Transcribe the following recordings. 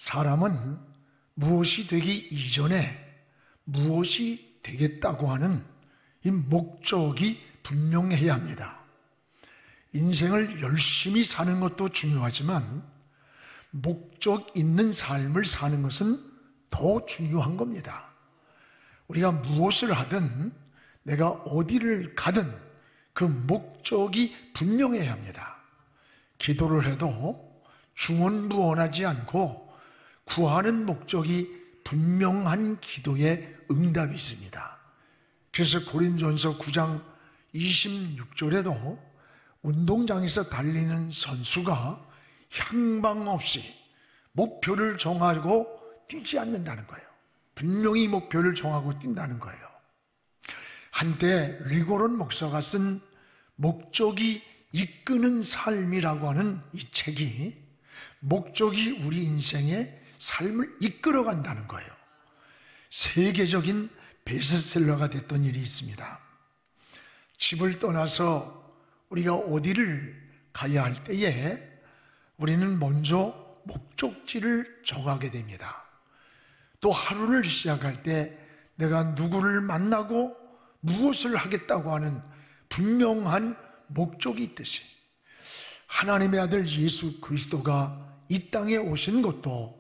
사람은 무엇이 되기 이전에 무엇이 되겠다고 하는 이 목적이 분명해야 합니다. 인생을 열심히 사는 것도 중요하지만 목적 있는 삶을 사는 것은 더 중요한 겁니다. 우리가 무엇을 하든 내가 어디를 가든 그 목적이 분명해야 합니다. 기도를 해도 중언부언하지 않고 구하는 목적이 분명한 기도에 응답이 있습니다. 그래서 고린도전서 9장 26절에도 운동장에서 달리는 선수가 향방 없이 목표를 정하고 뛰지 않는다는 거예요. 분명히 목표를 정하고 뛴다는 거예요. 한때 리고론 목사가 쓴 목적이 이끄는 삶이라고 하는 이 책이 목적이 우리 인생의 삶을 이끌어간다는 거예요. 세계적인 베스트셀러가 됐던 일이 있습니다. 집을 떠나서 우리가 어디를 가야 할 때에 우리는 먼저 목적지를 정하게 됩니다. 또 하루를 시작할 때 내가 누구를 만나고 무엇을 하겠다고 하는 분명한 목적이 있듯이 하나님의 아들 예수 그리스도가 이 땅에 오신 것도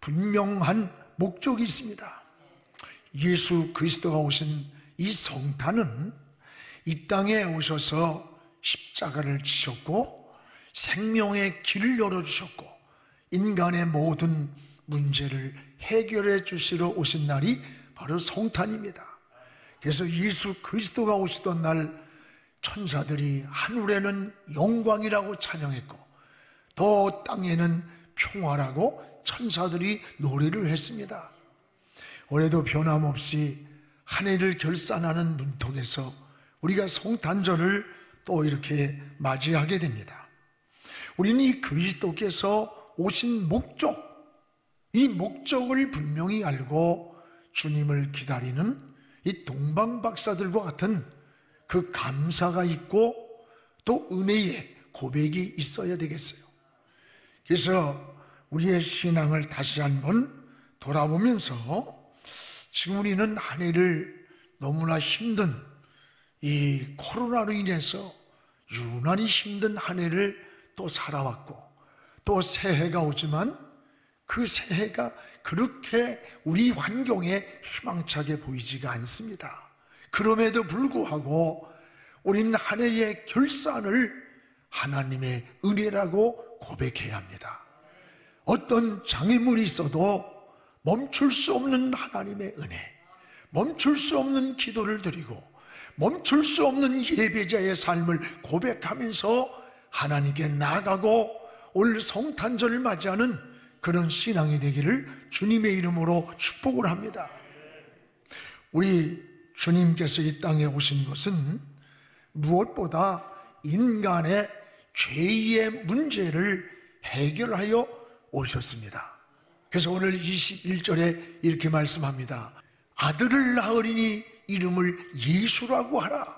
분명한 목적이 있습니다. 예수 그리스도가 오신 이 성탄은 이 땅에 오셔서 십자가를 지셨고 생명의 길을 열어주셨고 인간의 모든 문제를 해결해 주시러 오신 날이 바로 성탄입니다. 그래서 예수 그리스도가 오시던 날 천사들이 하늘에는 영광이라고 찬양했고 또 땅에는 평화라고 천사들이 노래를 했습니다. 올해도 변함없이 한 해를 결산하는 문턱에서 우리가 성탄절을 또 이렇게 맞이하게 됩니다. 우리는 이 그리스도께서 오신 목적, 이 목적을 분명히 알고 주님을 기다리는 이 동방박사들과 같은 그 감사가 있고 또 은혜의 고백이 있어야 되겠어요. 그래서 우리의 신앙을 다시 한번 돌아보면서 지금 우리는 한 해를 너무나 힘든 이 코로나로 인해서 유난히 힘든 한 해를 또 살아왔고 또 새해가 오지만 그 새해가 그렇게 우리 환경에 희망차게 보이지가 않습니다. 그럼에도 불구하고 우리는 한 해의 결산을 하나님의 은혜라고 고백해야 합니다. 어떤 장애물이 있어도 멈출 수 없는 하나님의 은혜, 멈출 수 없는 기도를 드리고 멈출 수 없는 예배자의 삶을 고백하면서 하나님께 나아가고 올 성탄절을 맞이하는 그런 신앙이 되기를 주님의 이름으로 축복을 합니다. 우리 주님께서 이 땅에 오신 것은 무엇보다 인간의 죄의 문제를 해결하여 오셨습니다. 그래서 오늘 21절에 이렇게 말씀합니다. 아들을 낳으리니 이름을 예수라고 하라.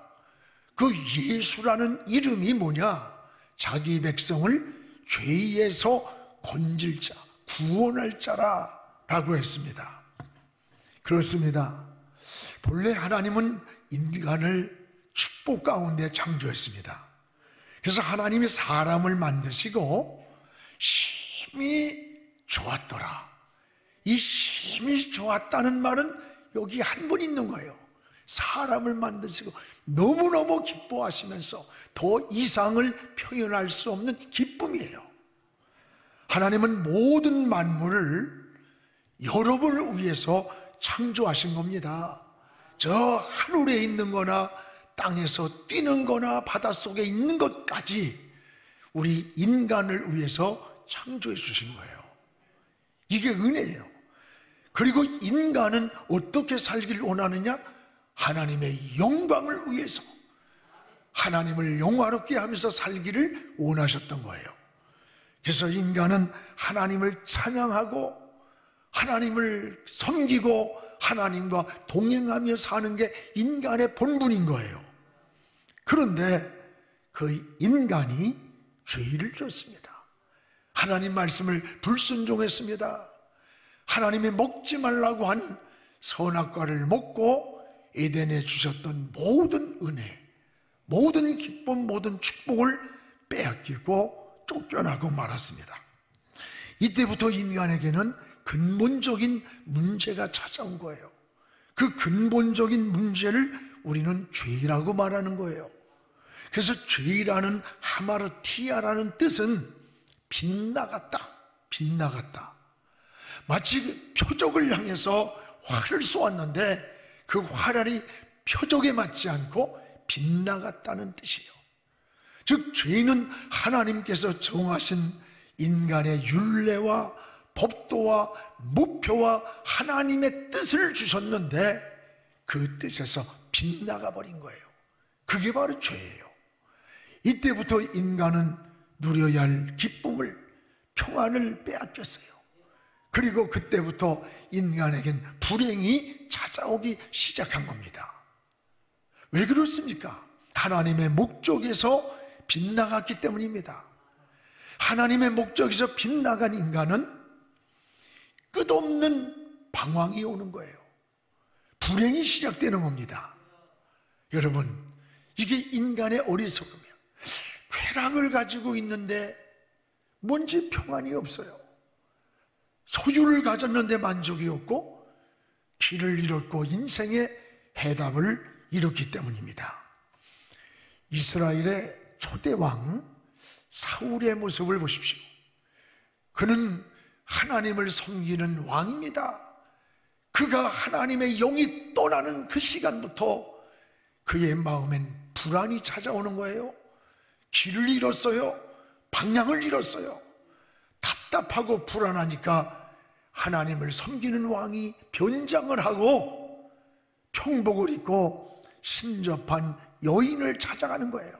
그 예수라는 이름이 뭐냐? 자기 백성을 죄에서 건질 자, 구원할 자라고 했습니다. 그렇습니다. 본래 하나님은 인간을 축복 가운데 창조했습니다. 그래서 하나님이 사람을 만드시고 심히 좋았더라. 이 심히 좋았다는 말은 여기 한 번 있는 거예요. 사람을 만드시고 너무너무 기뻐하시면서 더 이상을 표현할 수 없는 기쁨이에요. 하나님은 모든 만물을 여러분을 위해서 창조하신 겁니다. 저 하늘에 있는 거나 땅에서 뛰는 거나 바닷속에 있는 것까지 우리 인간을 위해서 창조해 주신 거예요. 이게 은혜예요. 그리고 인간은 어떻게 살기를 원하느냐? 하나님의 영광을 위해서 하나님을 영화롭게 하면서 살기를 원하셨던 거예요. 그래서 인간은 하나님을 찬양하고 하나님을 섬기고 하나님과 동행하며 사는 게 인간의 본분인 거예요. 그런데 그 인간이 죄를 졌습니다. 하나님 말씀을 불순종했습니다. 하나님이 먹지 말라고 한 선악과를 먹고 에덴에 주셨던 모든 은혜, 모든 기쁨, 모든 축복을 빼앗기고 쫓겨나고 말았습니다. 이때부터 인간에게는 근본적인 문제가 찾아온 거예요. 그 근본적인 문제를 우리는 죄라고 말하는 거예요. 그래서 죄라는 하마르티아라는 뜻은 빗나갔다, 빗나갔다. 마치 표적을 향해서 활을 쏘았는데 그 활알이 표적에 맞지 않고 빗나갔다는 뜻이에요. 즉 죄는 하나님께서 정하신 인간의 율례와 법도와 목표와 하나님의 뜻을 주셨는데 그 뜻에서 빗나가 버린 거예요. 그게 바로 죄예요. 이때부터 인간은 누려야 할 기쁨을, 평안을 빼앗겼어요. 그리고 그때부터 인간에겐 불행이 찾아오기 시작한 겁니다. 왜 그렇습니까? 하나님의 목적에서 빗나갔기 때문입니다. 하나님의 목적에서 빗나간 인간은 끝없는 방황이 오는 거예요. 불행이 시작되는 겁니다. 여러분, 이게 인간의 어리석음이에요. 쾌락을 가지고 있는데 뭔지 평안이 없어요. 소유를 가졌는데 만족이 없고 길을 잃었고 인생의 해답을 잃었기 때문입니다. 이스라엘의 초대왕 사울의 모습을 보십시오. 그는 하나님을 섬기는 왕입니다. 그가 하나님의 영이 떠나는 그 시간부터 그의 마음엔 불안이 찾아오는 거예요. 길을 잃었어요. 방향을 잃었어요. 답답하고 불안하니까 하나님을 섬기는 왕이 변장을 하고 평복을 입고 신접한 여인을 찾아가는 거예요.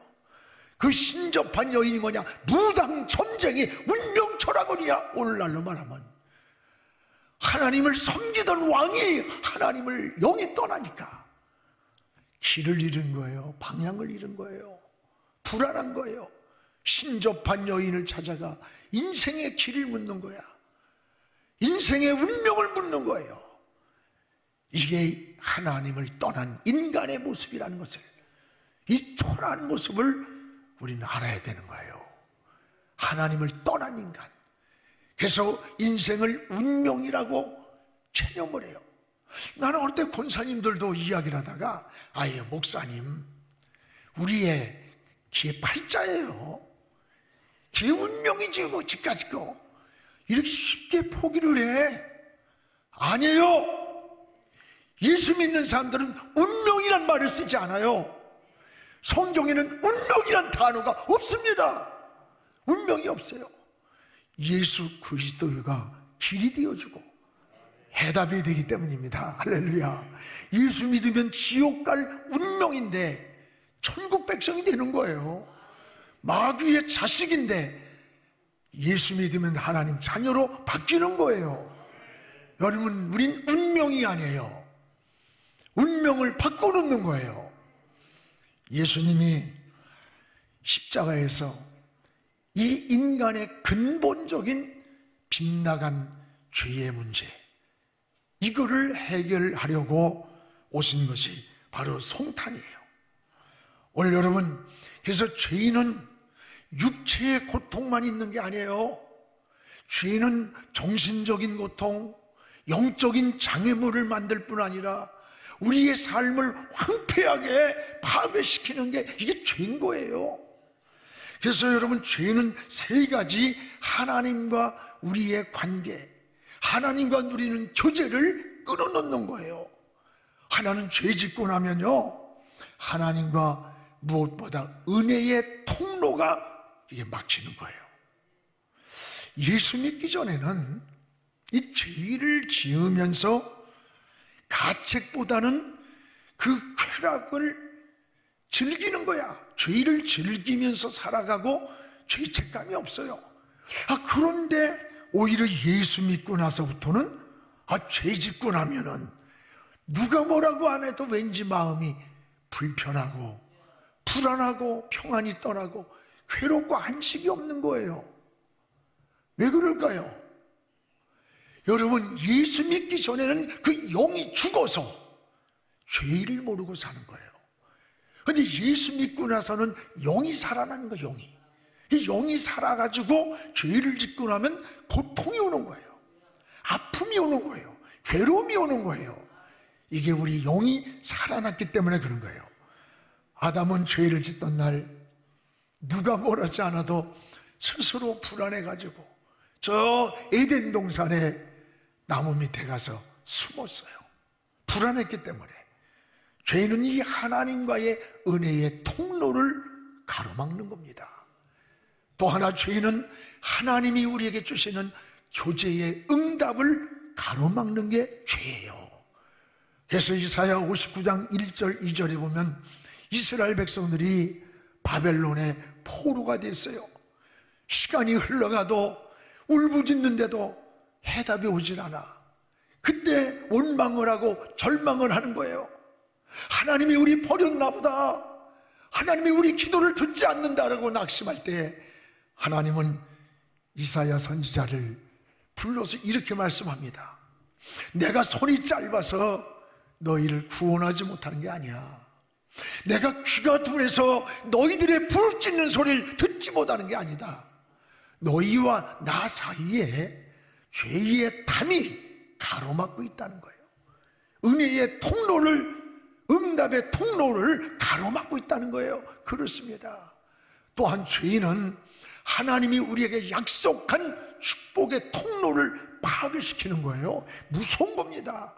그 신접한 여인이 뭐냐? 무당 전쟁의 운명 철학원이야. 오늘날로 말하면 하나님을 섬기던 왕이 하나님을 영이 떠나니까 길을 잃은 거예요. 방향을 잃은 거예요. 불안한 거예요. 신접한 여인을 찾아가 인생의 길을 묻는 거야. 인생의 운명을 묻는 거예요. 이게 하나님을 떠난 인간의 모습이라는 것을, 이 초라한 모습을 우리는 알아야 되는 거예요. 하나님을 떠난 인간. 그래서 인생을 운명이라고 체념을 해요. 나는 어릴 때 권사님들도 이야기를 하다가 아예 목사님, 우리의 기회 팔자예요. 기회 운명이지 뭐 집까지 거 이렇게 쉽게 포기를 해. 아니에요. 예수 믿는 사람들은 운명이란 말을 쓰지 않아요. 성경에는 운명이란 단어가 없습니다. 운명이 없어요. 예수 그리스도가 길이 되어주고 해답이 되기 때문입니다. 할렐루야. 예수 믿으면 지옥 갈 운명인데 천국 백성이 되는 거예요. 마귀의 자식인데 예수 믿으면 하나님 자녀로 바뀌는 거예요. 여러분, 우린 운명이 아니에요. 운명을 바꿔놓는 거예요. 예수님이 십자가에서 이 인간의 근본적인 빗나간 죄의 문제, 이거를 해결하려고 오신 것이 바로 성탄이에요. 오늘 여러분, 그래서 죄인은 육체의 고통만 있는 게 아니에요. 죄는 정신적인 고통, 영적인 장애물을 만들 뿐 아니라 우리의 삶을 황폐하게 파괴시키는 게 이게 죄인 거예요. 그래서 여러분, 죄는 세 가지 하나님과 우리의 관계, 하나님과 누리는 교제를 끊어놓는 거예요. 하나는 죄 짓고 나면요, 하나님과 무엇보다 은혜의 통로가 이게 막히는 거예요. 예수 믿기 전에는 이 죄를 지으면서 가책보다는 그 쾌락을 즐기는 거야. 죄를 즐기면서 살아가고 죄책감이 없어요. 그런데 오히려 예수 믿고 나서부터는 죄 짓고 나면은 누가 뭐라고 안 해도 왠지 마음이 불편하고 불안하고 평안이 떠나고 괴롭고 안식이 없는 거예요. 왜 그럴까요? 여러분, 예수 믿기 전에는 그 영이 죽어서 죄를 모르고 사는 거예요. 그런데 예수 믿고 나서는 영이 살아나는 거예요. 이 영이 살아가지고 죄를 짓고 나면 고통이 오는 거예요. 아픔이 오는 거예요. 괴로움이 오는 거예요. 이게 우리 영이 살아났기 때문에 그런 거예요. 아담은 죄를 짓던 날 누가 뭘 하지 않아도 스스로 불안해가지고 저 에덴 동산에 나무 밑에 가서 숨었어요. 불안했기 때문에. 죄는 이 하나님과의 은혜의 통로를 가로막는 겁니다. 또 하나, 죄는 하나님이 우리에게 주시는 교제의 응답을 가로막는 게 죄예요. 그래서 이사야 59장 1절 2절에 보면 이스라엘 백성들이 바벨론의 포로가 됐어요. 시간이 흘러가도 울부짖는데도 해답이 오질 않아. 그때 원망을 하고 절망을 하는 거예요. 하나님이 우리 버렸나 보다, 하나님이 우리 기도를 듣지 않는다라고 낙심할 때 하나님은 이사야 선지자를 불러서 이렇게 말씀합니다. 내가 손이 짧아서 너희를 구원하지 못하는 게 아니야. 내가 귀가 둔해서 너희들의 부르짖는 소리를 듣지 못하는 게 아니다. 너희와 나 사이에 죄의 담이 가로막고 있다는 거예요. 은혜의 통로를, 응답의 통로를 가로막고 있다는 거예요. 그렇습니다. 또한 죄인은 하나님이 우리에게 약속한 축복의 통로를 파괴시키는 거예요. 무서운 겁니다.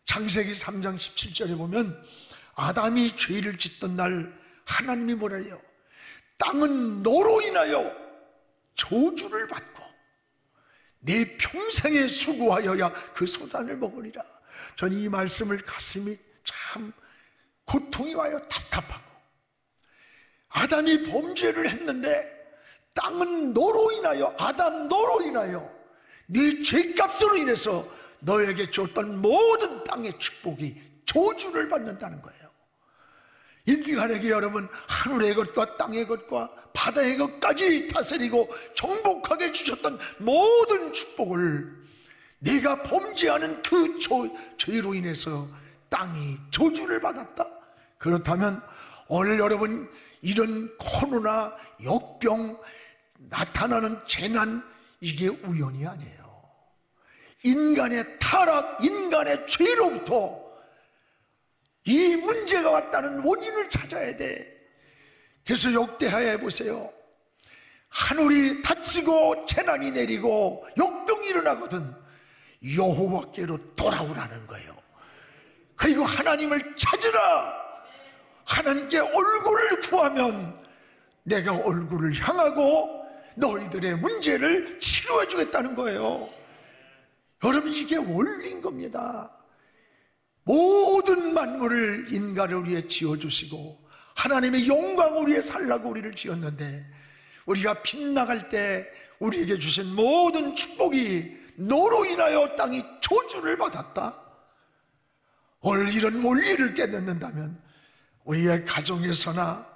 창세기 3장 17절에 보면 아담이 죄를 짓던 날 하나님이 뭐라 해요? 땅은 너로 인하여 저주를 받고 내 평생에 수고하여야 그 소단을 먹으리라. 전 이 말씀을 가슴이 참 고통이 와요. 답답하고. 아담이 범죄를 했는데 땅은 너로 인하여, 아담 너로 인하여 네 죄값으로 인해서 너에게 줬던 모든 땅의 축복이 저주를 받는다는 거예요. 인간에게 여러분, 하늘의 것과 땅의 것과 바다의 것까지 다스리고 정복하게 주셨던 모든 축복을 네가 범죄하는 그 죄로 인해서 땅이 저주를 받았다. 그렇다면 오늘 여러분, 이런 코로나, 역병, 나타나는 재난, 이게 우연이 아니에요. 인간의 타락, 인간의 죄로부터 이 문제가 왔다는 원인을 찾아야 돼. 그래서 역대하에 보세요. 하늘이 닫히고 재난이 내리고 역병이 일어나거든 여호와께로 돌아오라는 거예요. 그리고 하나님을 찾으라. 하나님께 얼굴을 구하면 내가 얼굴을 향하고 너희들의 문제를 치료해 주겠다는 거예요. 여러분, 이게 원리인 겁니다. 모든 만물을 인간을 위해 지어주시고 하나님의 영광을 위해 살라고 우리를 지었는데, 우리가 빗나갈 때 우리에게 주신 모든 축복이 너로 인하여 땅이 저주를 받았다. 오늘 이런 원리를 깨닫는다면 우리의 가정에서나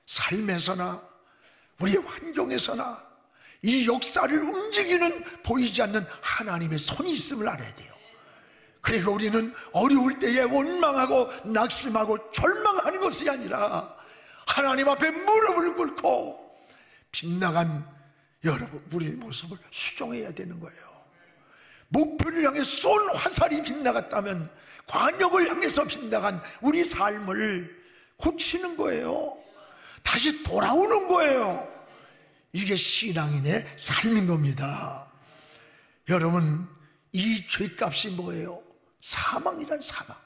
삶에서나 우리의 환경에서나 이 역사를 움직이는 보이지 않는 하나님의 손이 있음을 알아야 돼요. 그리고 우리는 어려울 때에 원망하고 낙심하고 절망하는 것이 아니라 하나님 앞에 무릎을 꿇고 빗나간 여러분, 우리의 모습을 수정해야 되는 거예요. 목표를 향해 쏜 화살이 빗나갔다면 관역을 향해서 빗나간 우리 삶을 고치는 거예요. 다시 돌아오는 거예요. 이게 신앙인의 삶인 겁니다. 여러분, 이 죄값이 뭐예요? 사망이란 사망.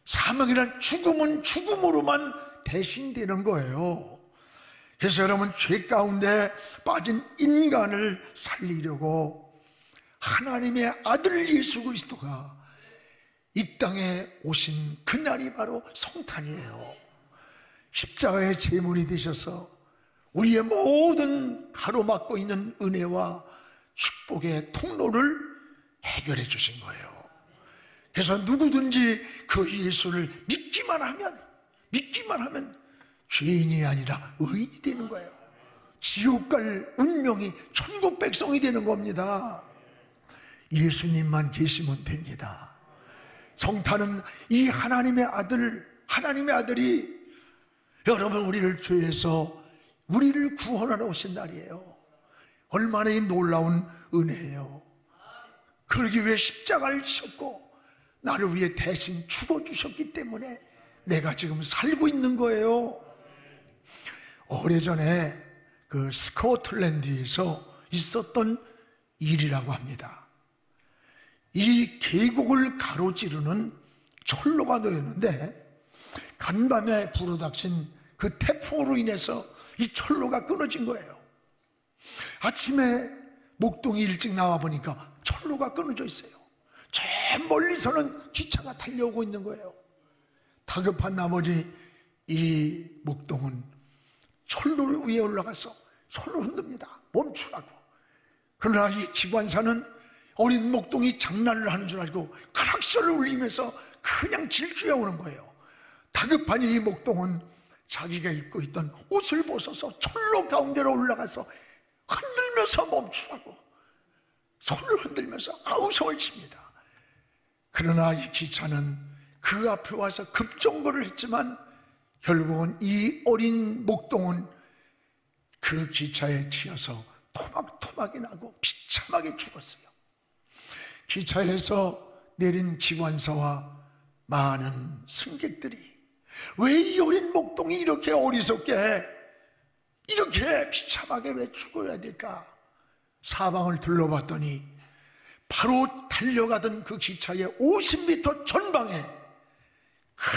사망이란 죽음은 죽음으로만 대신되는 거예요. 그래서 여러분, 죄 가운데 빠진 인간을 살리려고 하나님의 아들 예수 그리스도가 이 땅에 오신 그날이 바로 성탄이에요. 십자가의 제물이 되셔서 우리의 모든 가로막고 있는 은혜와 축복의 통로를 해결해 주신 거예요. 그래서 누구든지 그 예수를 믿기만 하면 죄인이 아니라 의인이 되는 거예요. 지옥 갈 운명이 천국 백성이 되는 겁니다. 예수님만 계시면 됩니다. 성탄은 이 하나님의 아들이 여러분 우리를 죄에서 우리를 구원하러 오신 날이에요. 얼마나 이 놀라운 은혜예요. 그러기 위해 십자가를 지셨고 나를 위해 대신 죽어주셨기 때문에 내가 지금 살고 있는 거예요. 오래전에 그 스코틀랜드에서 있었던 일이라고 합니다. 이 계곡을 가로지르는 철로가 놓였는데 간밤에 불어닥친 그 태풍으로 인해서 이 철로가 끊어진 거예요. 아침에 목동이 일찍 나와 보니까 철로가 끊어져 있어요. 저 멀리서는 기차가 달려오고 있는 거예요. 다급한 나머지 이 목동은 철로 위에 올라가서 손을 흔듭니다. 멈추라고. 그러나 이 기관사는 어린 목동이 장난을 하는 줄 알고 크락시를 울리면서 그냥 질주해오는 거예요. 다급한 이 목동은 자기가 입고 있던 옷을 벗어서 철로 가운데로 올라가서 흔들면서 멈추라고 손을 흔들면서 아우성을 칩니다. 그러나 이 기차는 그 앞에 와서 급정거를 했지만 결국은 이 어린 목동은 그 기차에 치여서 토막토막이 나고 비참하게 죽었어요. 기차에서 내린 기관사와 많은 승객들이 왜 이 어린 목동이 이렇게 어리석게 이렇게 비참하게 왜 죽어야 될까? 사방을 둘러봤더니 바로 달려가던 그 기차의 50m 전방에 그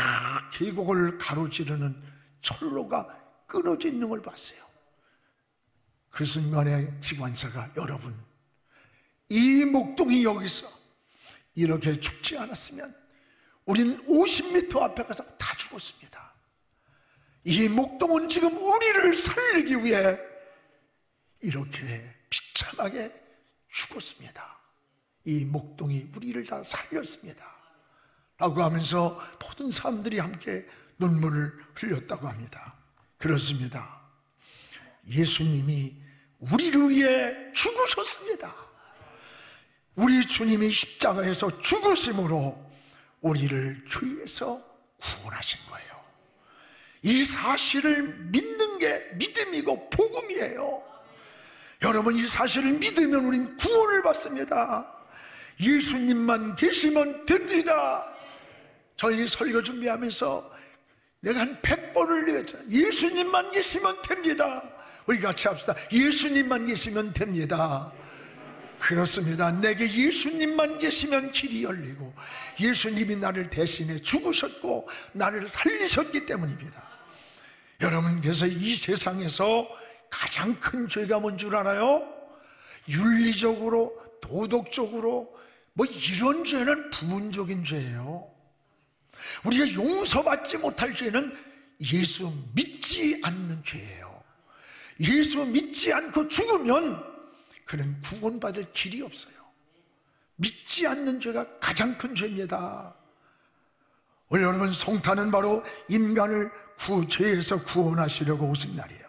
계곡을 가로지르는 철로가 끊어져 있는 걸 봤어요. 그 순간에 기관사가 여러분 이 목동이 여기서 이렇게 죽지 않았으면 우린 50m 앞에 가서 다 죽었습니다. 이 목동은 지금 우리를 살리기 위해 이렇게 비참하게 죽었습니다. 이 목동이 우리를 다 살렸습니다 라고 하면서 모든 사람들이 함께 눈물을 흘렸다고 합니다. 그렇습니다. 예수님이 우리를 위해 죽으셨습니다. 우리 주님이 십자가에서 죽으심으로 우리를 죄에서 구원하신 거예요. 이 사실을 믿는 게 믿음이고 복음이에요. 여러분 이 사실을 믿으면 우린 구원을 받습니다. 예수님만 계시면 됩니다. 저희 설교 준비하면서 내가 한 100번을 얘기했잖아요. 예수님만 계시면 됩니다. 우리 같이 합시다. 예수님만 계시면 됩니다. 그렇습니다. 내게 예수님만 계시면 길이 열리고 예수님이 나를 대신해 죽으셨고 나를 살리셨기 때문입니다. 여러분 그래서 이 세상에서 가장 큰 죄가 뭔 줄 알아요? 윤리적으로 도덕적으로 뭐 이런 죄는 부분적인 죄예요. 우리가 용서받지 못할 죄는 예수 믿지 않는 죄예요. 예수 믿지 않고 죽으면 그는 구원받을 길이 없어요. 믿지 않는 죄가 가장 큰 죄입니다. 우리 여러분 성탄은 바로 인간을 죄에서 구원하시려고 오신 날이에요.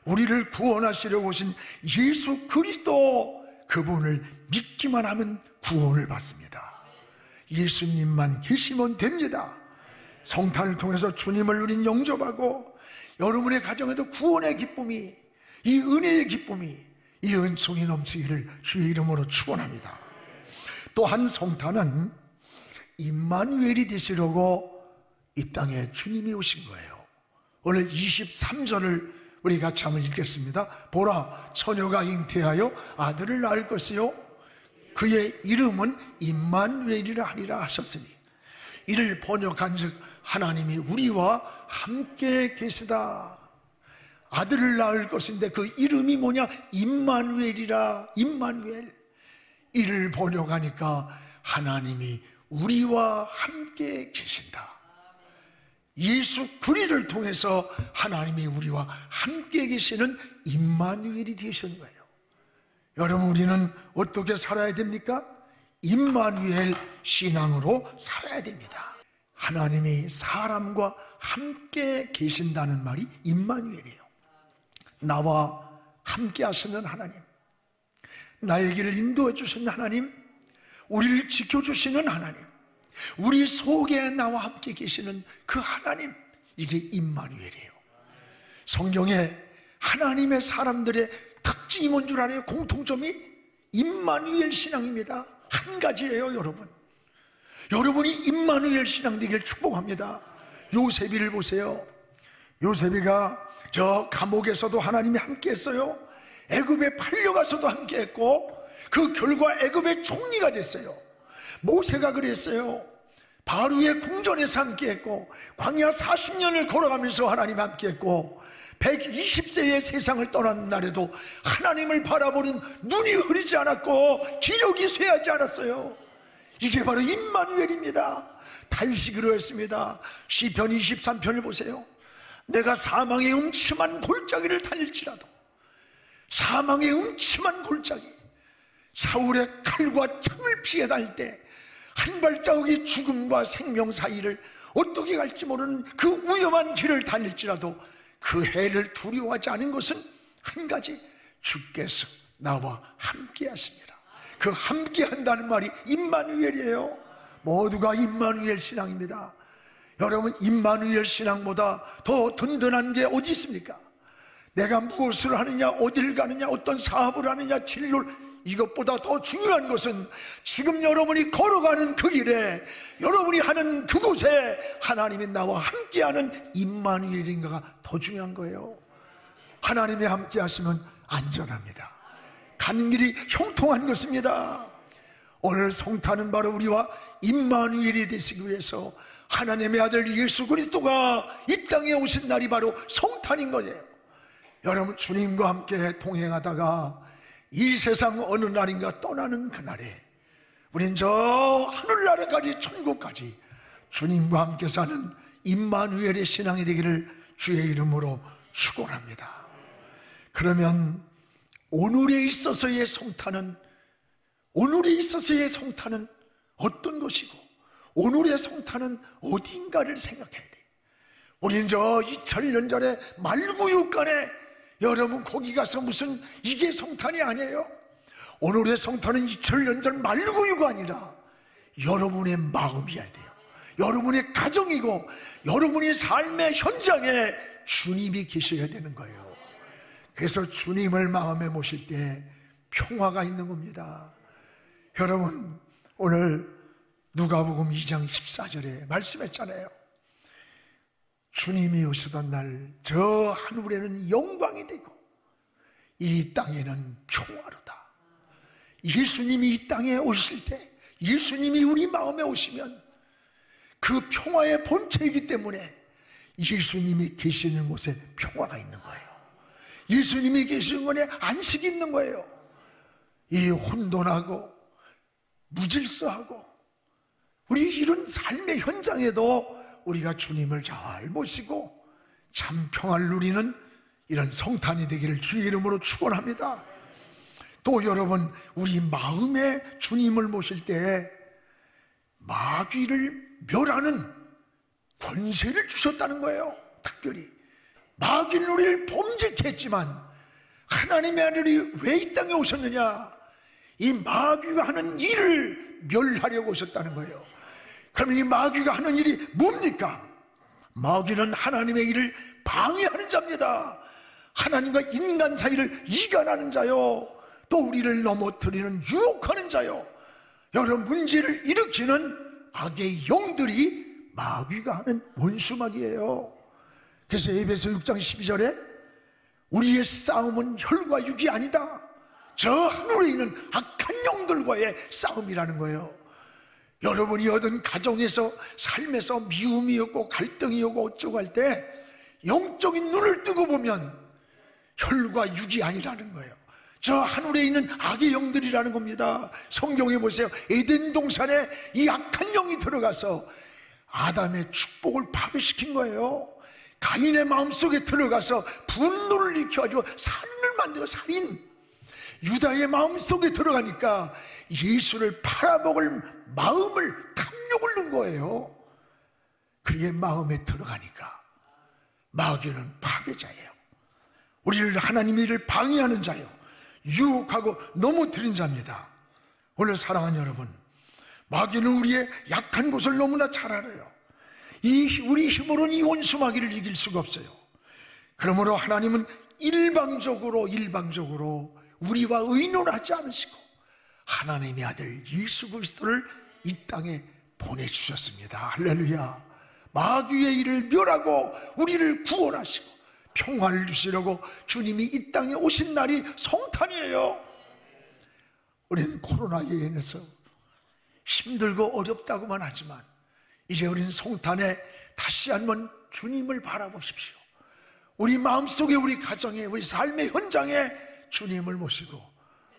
우리를 구원하시려고 오신 예수 그리스도 그분을 믿기만 하면 구원을 받습니다. 예수님만 계시면 됩니다. 성탄을 통해서 주님을 우린 영접하고 여러분의 가정에도 구원의 기쁨이 이 은혜의 기쁨이 이 은총이 넘치기를 주의 이름으로 축원합니다. 또한 성탄은 임마누엘이 되시려고 이 땅에 주님이 오신 거예요. 오늘 23절을 우리 같이 한번 읽겠습니다. 보라 처녀가 잉태하여 아들을 낳을 것이요 그의 이름은 임마누엘이라 하리라 하셨으니 이를 번역한즉 하나님이 우리와 함께 계시다. 아들을 낳을 것인데 그 이름이 뭐냐? 임마누엘이라. 임마누엘. 이를 번역하니까 하나님이 우리와 함께 계신다. 예수 그리스도를 통해서 하나님이 우리와 함께 계시는 임마누엘이 되신 거예요. 여러분 우리는 어떻게 살아야 됩니까? 임마누엘 신앙으로 살아야 됩니다. 하나님이 사람과 함께 계신다는 말이 임마누엘이에요. 나와 함께 하시는 하나님, 나의 길을 인도해 주시는 하나님, 우리를 지켜주시는 하나님, 우리 속에 나와 함께 계시는 그 하나님, 이게 임마누엘이에요. 성경에 하나님의 사람들의 특징이 뭔 줄 알아요? 공통점이 임마누엘 신앙입니다. 한 가지예요, 여러분. 여러분이 임마누엘 신앙 되길 축복합니다. 요셉이를 보세요. 요셉이가 저 감옥에서도 하나님이 함께 했어요. 애굽에 팔려가서도 함께 했고, 그 결과 애굽의 총리가 됐어요. 모세가 그랬어요. 바로의 궁전에서 함께 했고, 광야 40년을 걸어가면서 하나님 함께 했고, 120세의 세상을 떠난 날에도 하나님을 바라보는 눈이 흐리지 않았고 기력이 쇠하지 않았어요. 이게 바로 임마누엘입니다. 다윗이 그러했습니다. 시편 23편을 보세요. 내가 사망의 음침한 골짜기를 달릴지라도, 사망의 음침한 골짜기, 사울의 칼과 창을 피해 다닐 때 한 발자국이 죽음과 생명 사이를 어떻게 갈지 모르는 그 위험한 길을 다닐지라도 그 해를 두려워하지 않은 것은 한 가지, 주께서 나와 함께 하십니다. 그 함께 한다는 말이 임마누엘이에요. 모두가 임마누엘 신앙입니다. 여러분, 임마누엘 신앙보다 더 든든한 게 어디 있습니까? 내가 무엇을 하느냐, 어딜 가느냐, 어떤 사업을 하느냐, 진로를, 이것보다 더 중요한 것은 지금 여러분이 걸어가는 그 길에, 여러분이 하는 그곳에 하나님이 나와 함께하는 임마누엘인가가 더 중요한 거예요. 하나님이 함께 하시면 안전합니다. 가는 길이 형통한 것입니다. 오늘 성탄은 바로 우리와 임마누엘이 되시기 위해서 하나님의 아들 예수 그리스도가 이 땅에 오신 날이 바로 성탄인 거예요. 여러분, 주님과 함께 동행하다가 이 세상 어느 날인가 떠나는 그날에 우린 저 하늘나라까지, 천국까지 주님과 함께 사는 임마누엘의 신앙이 되기를 주의 이름으로 축원합니다. 그러면 오늘에 있어서의 성탄은 어떤 것이고, 오늘의 성탄은 어딘가를 생각해야 돼요. 우린 저 2000년 전에 말구육간에, 여러분 거기 가서 무슨 이게 성탄이 아니에요. 오늘의 성탄은 2000년 전 말구유가 아니라 여러분의 마음이어야 돼요. 여러분의 가정이고 여러분의 삶의 현장에 주님이 계셔야 되는 거예요. 그래서 주님을 마음에 모실 때 평화가 있는 겁니다. 여러분, 오늘 누가복음 2장 14절에 말씀했잖아요. 주님이 오시던 날 저 하늘에는 영광이 되고 이 땅에는 평화로다. 예수님이 이 땅에 오실 때, 예수님이 우리 마음에 오시면 그 평화의 본체이기 때문에 예수님이 계시는 곳에 평화가 있는 거예요. 예수님이 계시는 곳에 안식이 있는 거예요. 이 혼돈하고 무질서하고 우리 이런 삶의 현장에도 우리가 주님을 잘 모시고 참 평화를 누리는 이런 성탄이 되기를 주의 이름으로 축원합니다. 또 여러분, 우리 마음에 주님을 모실 때 마귀를 멸하는 권세를 주셨다는 거예요. 특별히 마귀는 우리를 범죄케 했지만 하나님의 아들이 왜 이 땅에 오셨느냐? 이 마귀가 하는 일을 멸하려고 오셨다는 거예요. 그러면 이 마귀가 하는 일이 뭡니까? 마귀는 하나님의 일을 방해하는 자입니다. 하나님과 인간 사이를 이간하는 자요, 또 우리를 넘어뜨리는 유혹하는 자요, 여러 문제를 일으키는 악의 영들이 마귀가 하는 원수마귀예요. 그래서 에베소 6장 12절에 우리의 싸움은 혈과 육이 아니다, 저 하늘에 있는 악한 영들과의 싸움이라는 거예요. 여러분이 얻은 가정에서, 삶에서 미움이 오고 갈등이 오고 어쩌고 할 때 영적인 눈을 뜨고 보면 혈과 육이 아니라는 거예요. 저 하늘에 있는 악의 영들이라는 겁니다. 성경에 보세요. 에덴 동산에 이 악한 영이 들어가서 아담의 축복을 파괴시킨 거예요. 가인의 마음속에 들어가서 분노를 일으켜가지고 살인을 만들고, 살인. 유다의 마음속에 들어가니까 예수를 팔아먹을 마음을, 탐욕을 넣은 거예요. 그의 마음에 들어가니까 마귀는 파괴자예요. 우리를, 하나님의 일을 방해하는 자요, 유혹하고 넘어뜨린 자입니다. 오늘 사랑하는 여러분, 마귀는 우리의 약한 곳을 너무나 잘 알아요. 우리 힘으로는 이 원수 마귀를 이길 수가 없어요. 그러므로 하나님은 일방적으로 우리와 의논하지 않으시고 하나님의 아들 예수 그리스도를 이 땅에 보내주셨습니다. 할렐루야. 마귀의 일을 멸하고 우리를 구원하시고 평화를 주시려고 주님이 이 땅에 오신 날이 성탄이에요. 우리는 코로나에 인해서 힘들고 어렵다고만 하지만 이제 우리는 성탄에 다시 한번 주님을 바라보십시오. 우리 마음속에, 우리 가정에, 우리 삶의 현장에 주님을 모시고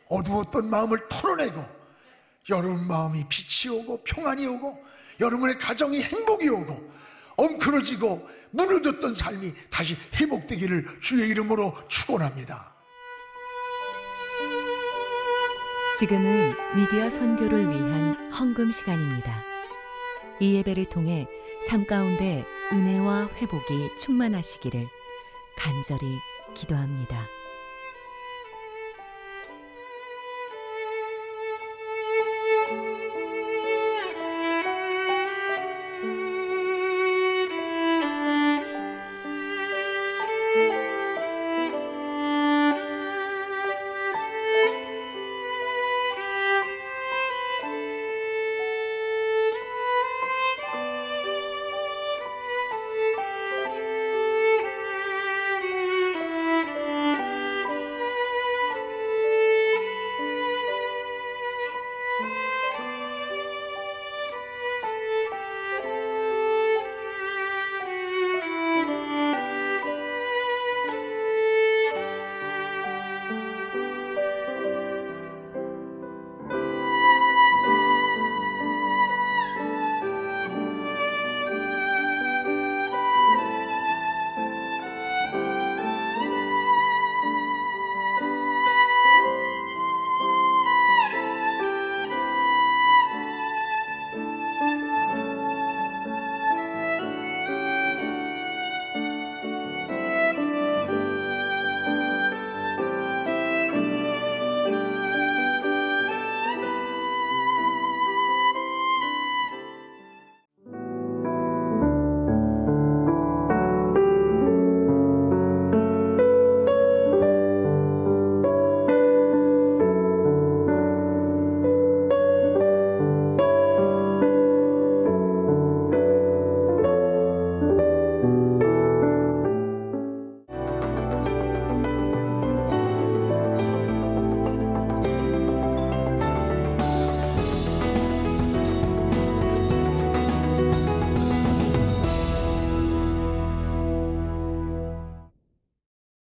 어두웠던 마음을 털어내고 여러분 마음이 빛이 오고 평안이 오고 여러분의 가정이 행복이 오고 엉클어지고 무너졌던 삶이 다시 회복되기를 주의 이름으로 축원합니다. 지금은 미디어 선교를 위한 헌금 시간입니다. 이 예배를 통해 삶 가운데 은혜와 회복이 충만하시기를 간절히 기도합니다.